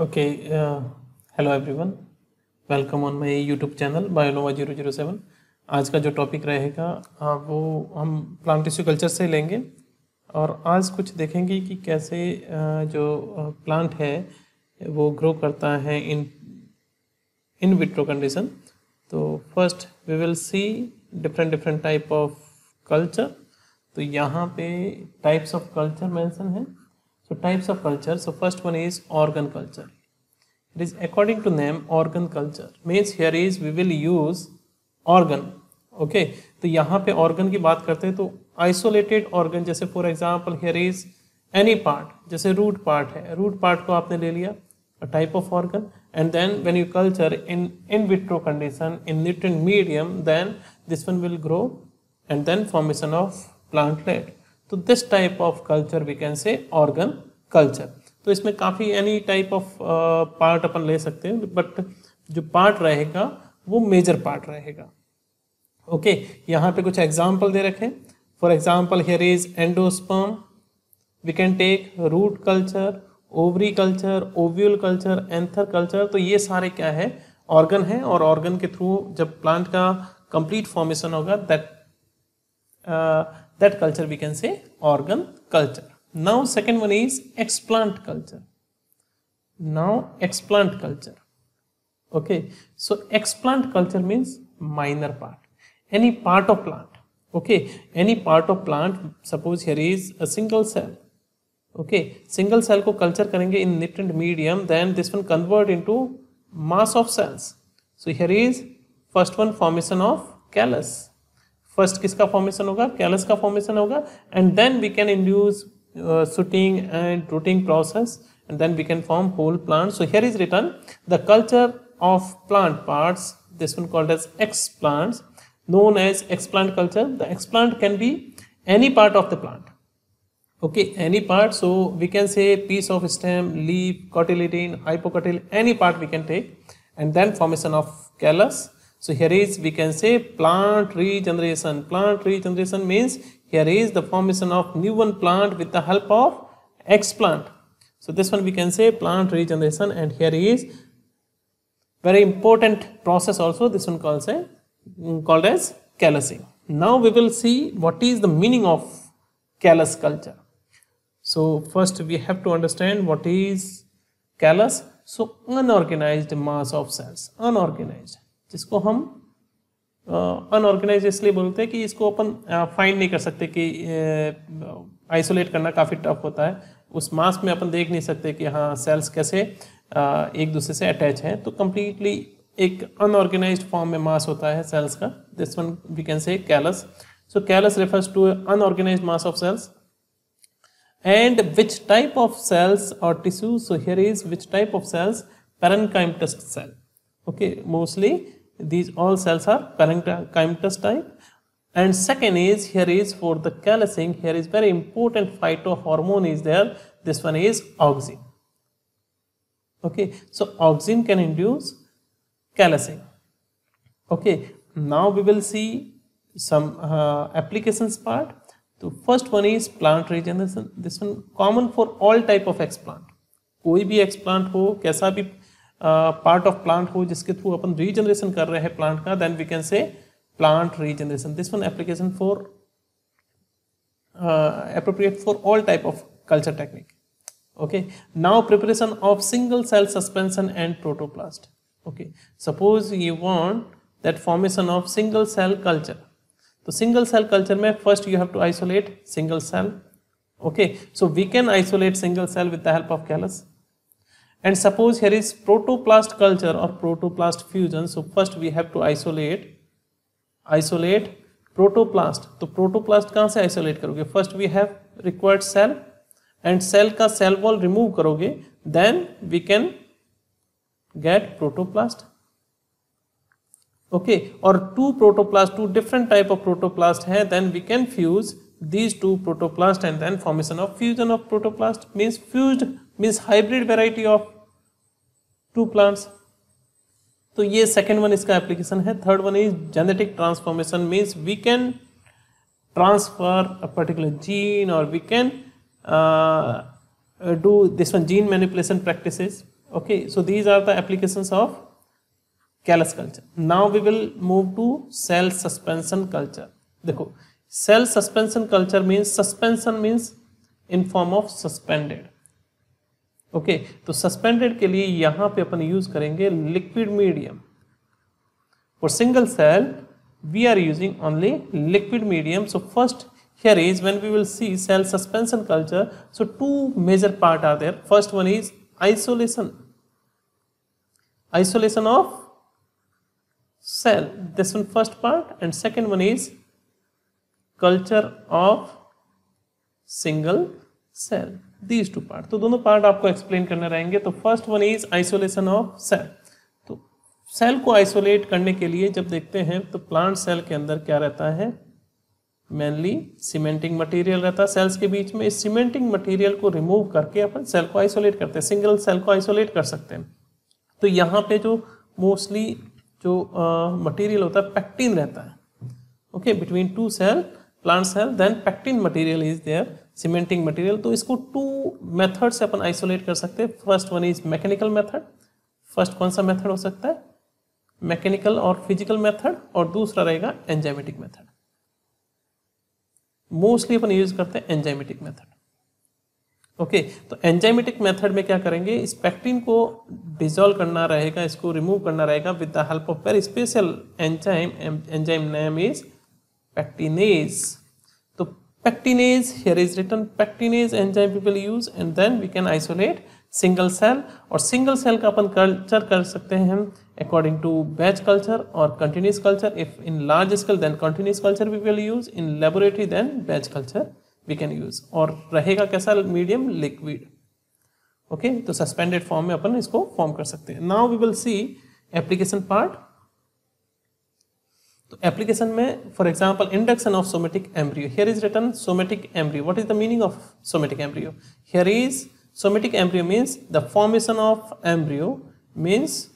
Okay, hello everyone. Welcome on my YouTube channel Bionova 007। आज का जो टॉपिक रहेगा वो हम प्लांट टिश्यू कल्चर से लेंगे और आज कुछ देखेंगे कि कैसे जो प्लांट है वो ग्रो करता है इन विट्रो कंडीशन। तो first we will see different type of culture. तो यहाँ पे टाइप्स ऑफ कल्चर मेंशन है। So types of culture. So first one is organ culture. It is according to name organ culture. Means here is we will use organ. Okay. तो यहाँ पे organ की बात करते हैं तो isolated organ जैसे for example here is any part जैसे root part है, root part को आपने ले लिया a type of organ and then when you culture in vitro condition in nutrient medium then this one will grow and then formation of plantlet. तो this type of culture we can say organ culture. तो इसमें काफ़ी any type of part अपन ले सकते हैं but जो part रहेगा वो मेजर पार्ट रहेगा। ओके यहाँ पे कुछ एग्जांपल दे रखे। For example here is endosperm, we can take root culture, ovary culture, ovule culture, anther culture. तो ये सारे क्या है ऑर्गन है और ऑर्गन के थ्रू जब प्लांट का कंप्लीट फॉर्मेशन होगा that culture we can say organ culture. Now second one is explant culture. Now explant culture. Okay, so explant culture means minor part, any part of plant. Okay, any part of plant. Suppose here is a single cell. Okay, single cell को culture करेंगे in nutrient medium, then this one convert into mass of cells. So here is first one formation of callus. First किसका formation होगा, callus का formation होगा and then we can induce shooting and rooting process and then we can form whole plant. So here is written the culture of plant parts, this one called as explants, known as explant culture. The explant can be any part of the plant. Okay, any part. So we can say piece of stem, leaf, cotyledon, hypocotyl, any part we can take and then formation of callus. So here is we can say plant regeneration. Plant regeneration means here is the formation of new one plant with the help of explant. So this one we can say plant regeneration and here is very important process also, this one called as callusing. Now we will see what is the meaning of callus culture. So first we have to understand what is callus. So unorganized mass of cells, unorganized, जिसको हम unorganised इसलिए बोलते हैं कि इसको अपन find नहीं कर सकते कि आइसोलेट करना काफ़ी टफ होता है। उस मास में अपन देख नहीं सकते कि हाँ सेल्स कैसे एक दूसरे से अटैच हैं। तो कम्प्लीटली एक अनऑर्गेनाइज्ड फॉर्म में मास होता है सेल्स का। This one we can say callus. So callus refers to unorganised mass of cells and which type of cells or tissue. So here is which type of cells, parenchymatous cell. Okay, mostly these all cells are parenchymatous type. And second is here is for the callusing, here is very important phytohormone is there, this one is auxin. Okay, so auxin can induce callusing. Okay, now we will see some applications part. तो first one is plant regeneration. This one common for all type of explant. कोई भी explant हो, कैसा भी part of plant हो जिसके through अपन regeneration कर रहे हैं प्लांट का, then we can say plant regeneration. This one application for appropriate for all type of culture technique. Okay, now preparation of single cell suspension and protoplast. Okay, suppose you want that formation of single cell culture. तो single cell culture में first you have to isolate single cell. Okay, so we can isolate single cell with the help of callus. And suppose here is protoplast culture और protoplast fusion. So first we have to isolate protoplast. तो protoplast कहाँ से isolate करोगे? First we have required cell and cell का cell wall remove करोगे, then we can get protoplast. Okay, और two different type of protoplast है, then we can fuse these two protoplast and then formation of fusion of protoplast means fused means hybrid variety of two plants. तो ये second one इसका application है. Third one is genetic transformation means we can transfer a particular gene or we can do this one gene manipulation practices. Okay, so these are the applications of callus culture. Now we will move to cell suspension culture. देखो, cell suspension culture means suspension means in form of suspended. Okay, तो suspended के लिए यहां पे अपन use करेंगे liquid medium. For single cell we are using only liquid medium. So first here is when we will see cell suspension culture, so two major part are there. First one is isolation of cell, this one first part, and second one is culture of single cell, these two part. तो दोनों part आपको explain करने रहेंगे. तो first one is isolation of cell. तो cell को isolate करने के लिए जब देखते हैं तो प्लांट सेल के अंदर क्या रहता है, मेनली सीमेंटिंग मटेरियल रहता है सेल्स के बीच में. इस सीमेंटिंग मटेरियल को रिमूव करके अपन सेल को आइसोलेट करते हैं, सिंगल सेल को आइसोलेट कर सकते हैं. तो यहाँ पे जो मोस्टली जो मटेरियल होता है पेक्टिन रहता है. Okay, between two cell plant cell, then pectin material is there, cementing material. तो इसको टू मेथड से अपन आइसोलेट कर सकते हैं. First one is mechanical method. First कौन सा मेथड हो सकता है, मैकेनिकल और फिजिकल मेथड, और दूसरा रहेगा एंजाइमेटिक मेथड. मोस्टली अपन यूज करते हैं एंजाइमेटिक मेथड. ओके, तो एंजाइमेटिक मेथड में क्या करेंगे, इस पेक्टिन को डिसॉल्व करना रहेगा, इसको रिमूव करना रहेगा with the help of very special enzyme. Enzyme name is pectinase. तो pectinase, here is written pectinase enzyme we will use, and then we can isolate single cell. और सिंगल सेल का अपन culture कर सकते हैं हम according to batch culture or continuous culture. If in large scale then continuous culture we will use, in laboratory then batch culture we can use. और रहेगा कैसा मीडियम, लिक्विड. ओके, तो सस्पेंडेड फॉर्म में अपन इसको फॉर्म कर सकते हैं. Now we will see application part. तो एप्लीकेशन में for example induction of somatic embryo. Here is written somatic embryo. What is the meaning of somatic embryo? Here is somatic embryo means the formation of embryo, means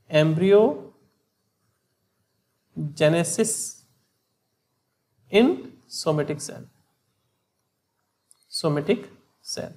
embryogenesis in somatic cell. Somatic cell.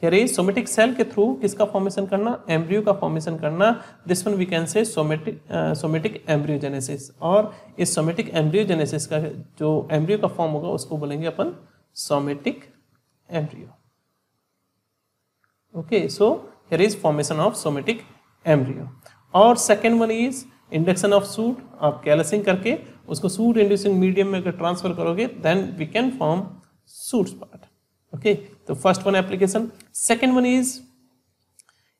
Here is somatic cell के through किसका formation करना, embryo का formation करना. This one we can say somatic embryogenesis. और इस somatic embryogenesis का जो embryo का फॉर्म होगा उसको बोलेंगे अपन somatic embryo. Okay, so here is formation of somatic embryo. और second one is induction of shoot. आप कैलसिंग करके उसको सूट इंड्यूसिंग मीडियम में अगर ट्रांसफर करोगे then we can form shoots part. Okay, तो first one application. Second one is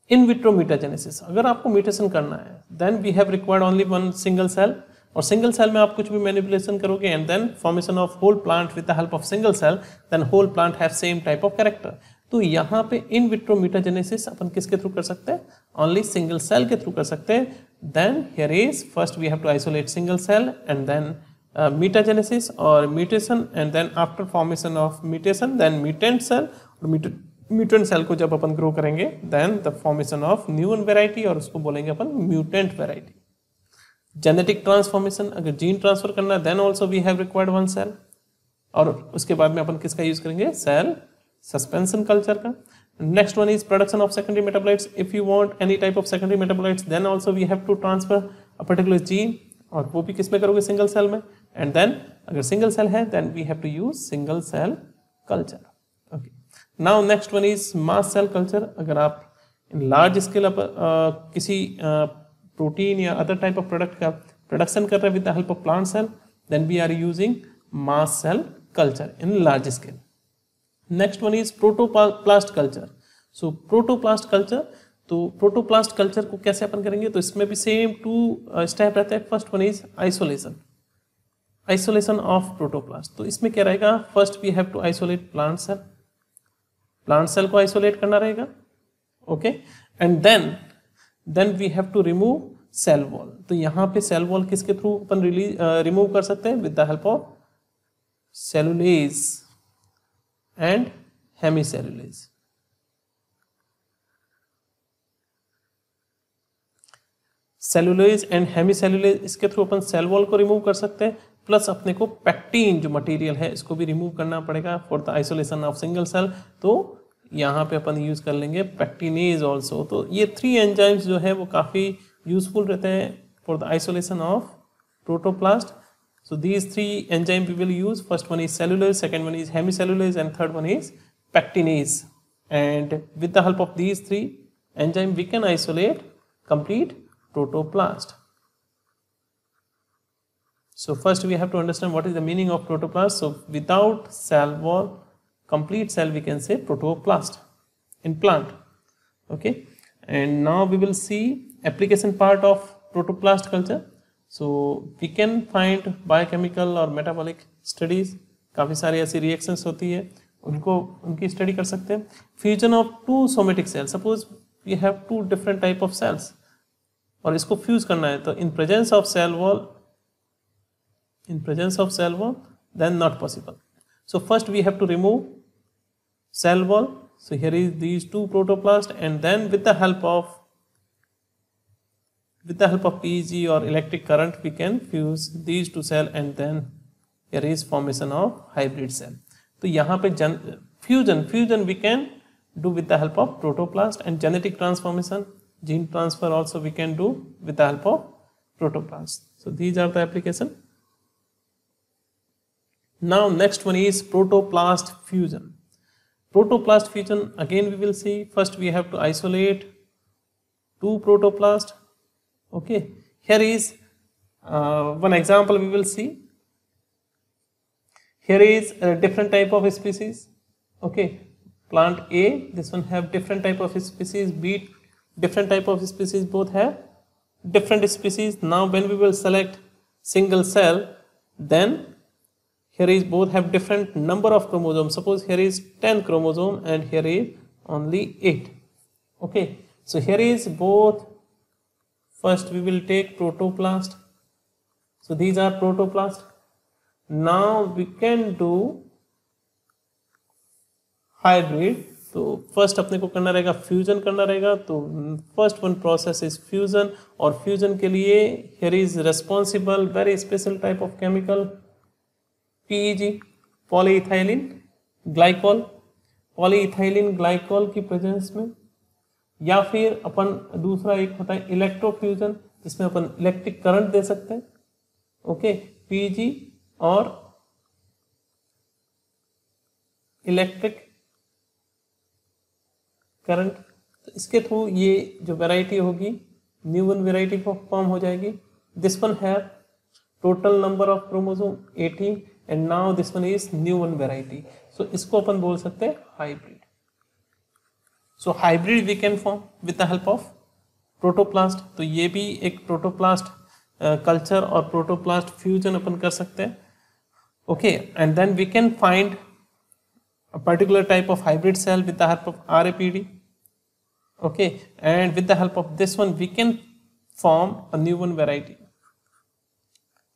in vitro mutagenesis. अगर आपको म्यूटेशन करना है then we have required only one single cell, और सिंगल सेल में आप कुछ भी मैनिपुलेशन करोगे and then formation of whole plant with the help of single cell, then whole plant have same type of character. तो यहाँ पे इन vitro mutagenesis अपन किसके थ्रू कर सकते हैं, ओनली सिंगल सेल के थ्रू कर सकते हैं. Then here is first we have to isolate single cell and then mutagenesis और mutation, and then after formation of mutation then mutant cell. और म्यूटेंट सेल को जब अपन ग्रो करेंगे then the formation of new variety, और उसको बोलेंगे अपन म्यूटेंट वेराइटी. जेनेटिक ट्रांसफॉर्मेशन, अगर जीन ट्रांसफर करना है then also we have required one cell. और उसके बाद में अपन किसका यूज करेंगे, सेल सस्पेंशन कल्चर का. Next one is production of secondary metabolites. If you want any type of secondary metabolites then also we have to transfer a particular gene, और वो भी किस में करोगे, सिंगल सेल में. एंड देन अगर single cell है then we have to use single cell culture. Okay, now next one is mass cell culture. अगर आप इन लार्ज स्केल किसी प्रोटीन या अदर टाइप ऑफ प्रोडक्ट का प्रोडक्शन कर रहे हैं with the help of plant cell then we are using mass cell culture in large scale. Next one is protoplast culture. So protoplast culture, तो protoplast culture को कैसे अपन करेंगे, तो इसमें भी सेम टू स्टेप रहते हैं. First one is isolation of protoplast. तो इसमें क्या रहेगा, first we have to isolate plant cell को आइसोलेट करना रहेगा. Okay, and then we have to remove cell wall. तो यहाँ पे सेल वॉल किसके थ्रू अपन रिमूव कर सकते हैं, with the help of cellulase and hemicellulase. Cellulase and hemicellulase, इसके थ्रू अपन सेल वॉल को रिमूव कर सकते हैं, प्लस अपने को पेक्टिन जो मटेरियल है इसको भी रिमूव करना पड़ेगा for the isolation of single cell. तो यहाँ पे अपन यूज़ कर लेंगे पैक्टिनेज ऑल्सो। तो ये 3 एंजाइम्स जो है वो काफ़ी यूजफुल रहते हैं for the isolation of protoplast. So these 3 enzymes we will use. First one is cellulase, second one is hemicellulase, and third one is pectinase. And with the help of these 3 enzymes, we can isolate complete protoplast. So first we have to understand what is the meaning of protoplast. So without cell wall, complete cell, we can say protoplast in plant. Okay, and now we will see application part of protoplast culture. So we can find biochemical और metabolic studies, काफ़ी सारी ऐसी reactions होती है, उनकी study कर सकते हैं। Fusion of 2 somatic cells, suppose we have 2 different type of cells और इसको फ्यूज करना है, तो in presence of cell wall then not possible. So first we have to remove cell wall. So here is these 2 protoplasts, and then with the help of PEG or electric current we can fuse these 2 cells, and then here is formation of hybrid cell. तो यहाँ पे fusion we can do with the help of protoplast, and genetic transformation, gene transfer also we can do with the help of protoplast. So these are the application. Now next one is protoplast fusion. Protoplast fusion, again we will see. First we have to isolate 2 protoplast. Okay, here is one example we will see. Here is a different type of species. Okay, plant A, this one have different type of species, B different type of species, both have different species. Now when we will select single cell, then here is both have different number of chromosomes. Suppose here is 10 chromosome and here is only 8. Okay, so here is both. First we will take protoplast. So these are protoplast. Now we can do hybrid. तो first अपने को करना रहेगा fusion करना रहेगा। तो first one process is fusion, और fusion के लिए here is responsible very special type of chemical PEG, polyethylene glycol. Polyethylene glycol की प्रेजेंस में, या फिर अपन दूसरा एक होता है इलेक्ट्रोफ्यूजन, जिसमें अपन इलेक्ट्रिक करंट दे सकते हैं। ओके, PEG और इलेक्ट्रिक करंट, तो इसके थ्रू ये जो वैरायटी होगी न्यू वन वैरायटी फॉर्म हो जाएगी। दिस वन है total number of chromosome 18, and now this one is new one variety. So इसको अपन बोल सकते हैं hybrid. So hybrid we can form with the help of protoplast. तो ये भी एक प्रोटोप्लास्ट कल्चर और प्रोटोप्लास्ट फ्यूजन अपन कर सकते हैं। Okay, and then we can find a particular type of hybrid cell with the help of RAPD. Okay, and with the help of this one we can form a new one variety.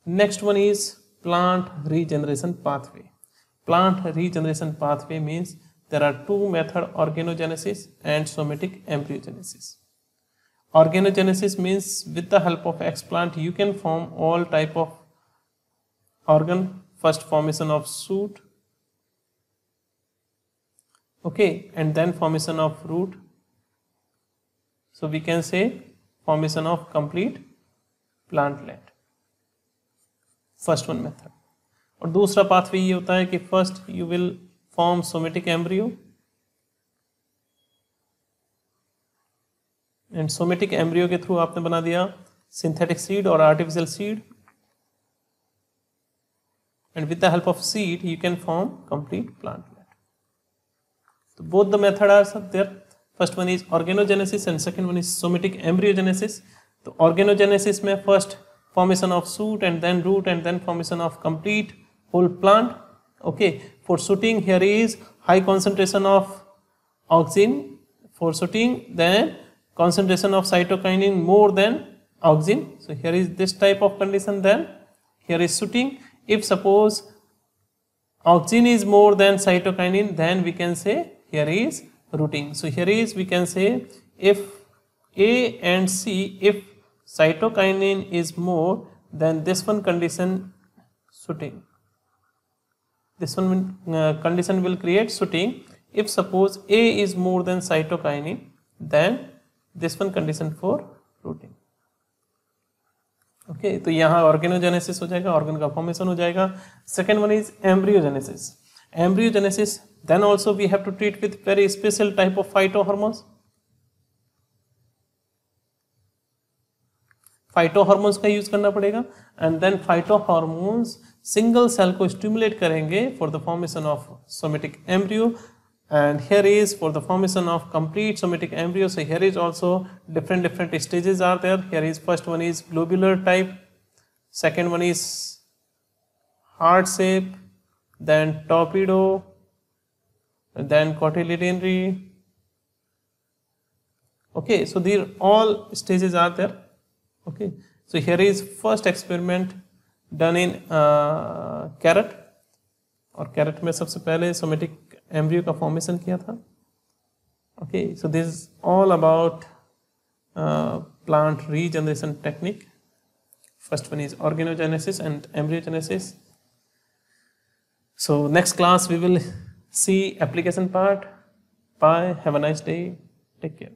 Next one is plant regeneration pathway. Plant regeneration pathway means there are two methods, organogenesis and somatic embryogenesis. Organogenesis means with the help of explant you can form all type of organ. First formation of shoot, okay, and then formation of root. So we can say formation of complete plantlet, first one method. और दूसरा pathway ये होता है कि first you will form somatic embryo, and somatic embryo के through आपने बना दिया सिंथेटिक सीड और artificial seed, and with the help of seed you can form complete plantlet. So both the method are there. First one is organogenesis and second one is somatic embryogenesis. So organogenesis में first formation of shoot and then root and then formation of complete whole plant. Okay, for shooting here is high concentration of auxin for shooting, then concentration of cytokinin more than auxin. So here is this type of condition, then here is shooting. If suppose auxin is more than cytokinin, then we can say here is rooting. So here is we can say if A and C, if cytokinin is more, then this one condition shooting. This one condition will create shooting. if suppose A is more than cytokinin, then this one condition for rooting. Okay तो यहाँ organogenesis हो जाएगा, organ का formation हो जाएगा. Second one is embryogenesis. Embryogenesis then also we have to treat with very special type of phytohormones. Phytohormones का use करना पड़ेगा. And then phytohormones single cell को स्टिमुलेट करेंगे for the formation of somatic embryo. And here is for the formation of complete somatic embryo. So here is also different stages are there. Here is first one is globular type, second one is heart shape, then torpedo, then cotyledonary. Okay, so these all stages are there. Okay, so here is first experiment done in carrot. और carrot में सबसे पहले somatic embryo का formation किया था. Okay so this is all about plant regeneration technique. First one is organogenesis and embryogenesis. So next class we will see application part. Bye, have a nice day, take care.